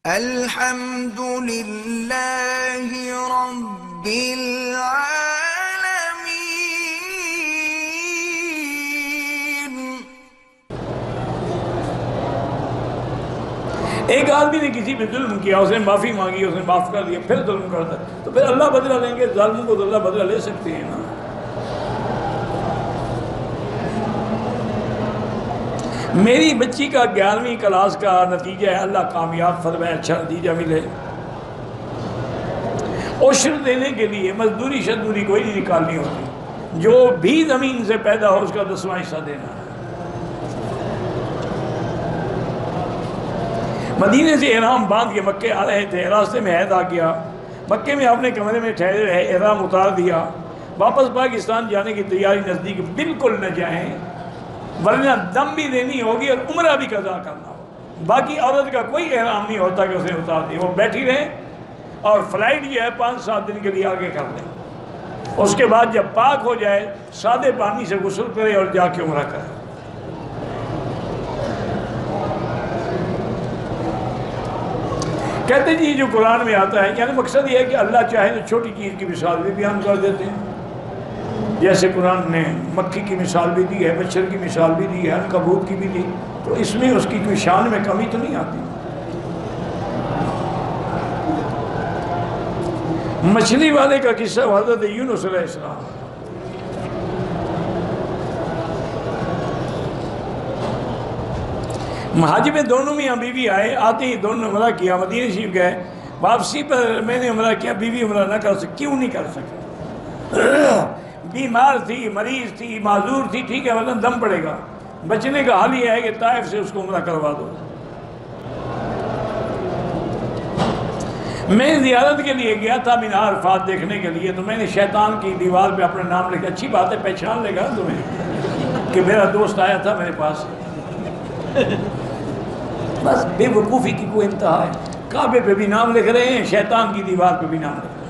الحمد لله رب العالمين۔ ایک آدمی نے کسی پہ ظلم کیا، اس نے معافی مانگی، اس نے معاف کر دیا، پھر ظلم کرتا تو پھر اللہ بدلہ لیں گے؟ ظالموں کو تو اللہ بدلہ لے سکتے ہیں نا۔ میری بچی کا 11ویں کلاس کا نتیجہ ہے، اللہ کامیاب فرمائے، اچھا نتیجہ ملے۔ عشر دینے کے لیے مزدوری شدوری کوئی نہیں نکالنی ہوتی، جو بھی زمین سے پیدا ہو اس کا 10واں حصہ دینا ہے۔ مدینے سے احرام باندھ کے مکے آ رہے تھے، راستے میں عید آ گیا، مکے میں اپنے کمرے میں ٹھہرے رہے، احرام اتار دیا، واپس پاکستان جانے کی تیاری نزدیک، بالکل نہ جائیں ورنہ دم بھی دینی ہوگی اور عمرہ بھی قضا کرنا ہوگا۔ باقی عورت کا کوئی احرام نہیں ہوتا کہ اسے اتار دی، وہ بیٹھی رہے اور فلائٹ جو ہے 5-7 دن کے لیے آگے کر دیں، اس کے بعد جب پاک ہو جائے سادے پانی سے غسل کرے اور جا کے عمرہ کرے۔ کہتے جی جو قرآن میں آتا ہے، یعنی مقصد یہ ہے کہ اللہ چاہے تو چھوٹی چیز کی مثال بھی بیان کر دیتے ہیں، جیسے قرآن نے مکھی کی مثال بھی دی ہے، مچھر کی مثال بھی دی ہے، عنکبوت کی بھی دی، تو اس میں اس کی کوئی شان میں کمی تو نہیں آتی۔ مچھلی والے کا قصہ حضرت یونس علیہ السلام۔ حج میں دونوں میاں بیوی آئے، آتے ہی دونوں عمرہ کیا، مدینہ شریف گئے، واپسی پر میں نے عمرہ کیا، بیوی عمرہ نہ کر سکی۔ کیوں نہیں کر سکے؟ بیمار تھی، مریض تھی، معذور تھی، ٹھیک ہے ورنہ دم پڑے گا۔ بچنے کا حال یہ ہے کہ طائف سے اس کو عمرہ کروا دو۔ میں زیارت کے لیے گیا تھا مینا عرفات دیکھنے کے لیے، تو میں نے شیطان کی دیوار پہ اپنا نام لکھا۔ اچھی بات ہے، پہچان لے گا تمہیں کہ میرا دوست آیا تھا میرے پاس۔ بس بے وقوفی کی کوئی انتہا ہے، کعبے پہ بھی نام لکھ رہے ہیں، شیطان کی دیوار پہ بھی نام لکھ رہے ہیں،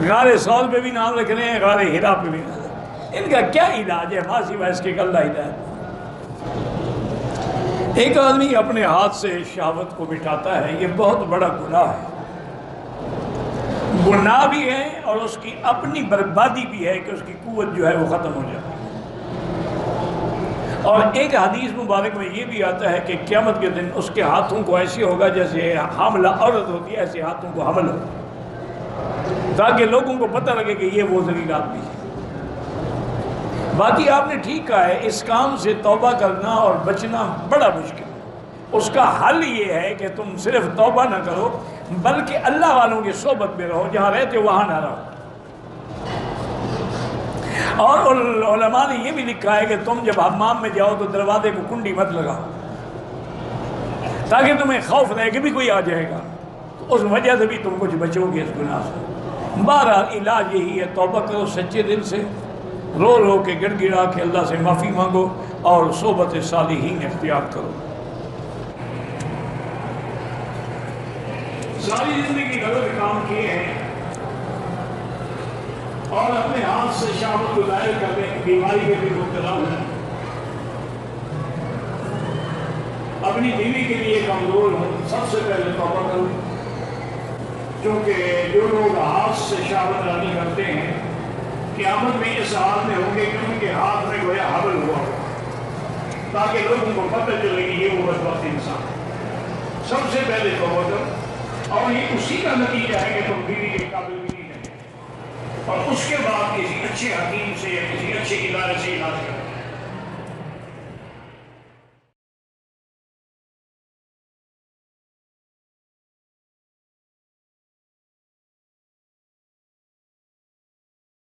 غار سول پہ بھی نام لکھ رہے ہیں، غار ہرا پہ بھی نام۔ ان کا کیا علاج ہے ماسی ویس کے؟ اللہ ہدایت۔ ایک آدمی اپنے ہاتھ سے شہوت کو مٹاتا ہے، یہ بہت بڑا گناہ ہے، گناہ بھی ہے اور اس کی اپنی بربادی بھی ہے کہ اس کی قوت جو ہے وہ ختم ہو جاتی ہے۔ اور ایک حدیث مبارک میں یہ بھی آتا ہے کہ قیامت کے دن اس کے ہاتھوں کو ایسے ہوگا جیسے حاملہ عورت ہوتی ہے، ایسے ہاتھوں کو حمل ہوگا، تاکہ لوگوں کو پتہ لگے کہ یہ وہ ذلیل آدمی ہے۔ باقی آپ نے ٹھیک کہا ہے، اس کام سے توبہ کرنا اور بچنا بڑا مشکل ہے۔ اس کا حل یہ ہے کہ تم صرف توبہ نہ کرو بلکہ اللہ والوں کی صحبت میں رہو، جہاں رہتے ہو وہاں نہ رہو۔ اور علماء نے یہ بھی لکھا ہے کہ تم جب حمام میں جاؤ تو دروازے کو کنڈی مت لگاؤ، تاکہ تمہیں خوف رہے کہ بھی کوئی آ جائے گا، تو اس وجہ سے بھی تم کچھ بچو گے اس گناہ سے۔ بہرحال علاج یہی ہے، توبہ کرو سچے دل سے، رو رو کے گڑ گڑا کے اللہ سے معافی مانگو اور صحبت صالحین اختیار کرو۔ ساری زندگی غلط کام کیے ہیں اور اپنے ہاتھ سے شہوت کو ظاہر کرنے کی بیماری میں بھی مبتلا ہیں، اپنی بیوی کے لیے کمزور ہوں، سب سے پہلے توبہ کرو، کیونکہ جو لوگ ہاتھ سے شہوت رانی کرتے ہیں قیامت میں اس حال میں ہوں گے کہ ان کے ہاتھ میں گویا حبل ہوا، تاکہ لوگوں کو پتہ چلے کہ یہ وہ بدبخت انسان ہے۔ سب سے پہلے توبہ کرو، اور یہ اسی کا نتیجہ ہے کہ تم بیوی کے قابل بھی نہیں ہیں، اور اس کے بعد کسی اچھے حکیم سے یا کسی اچھے ادارے سے علاج کرو۔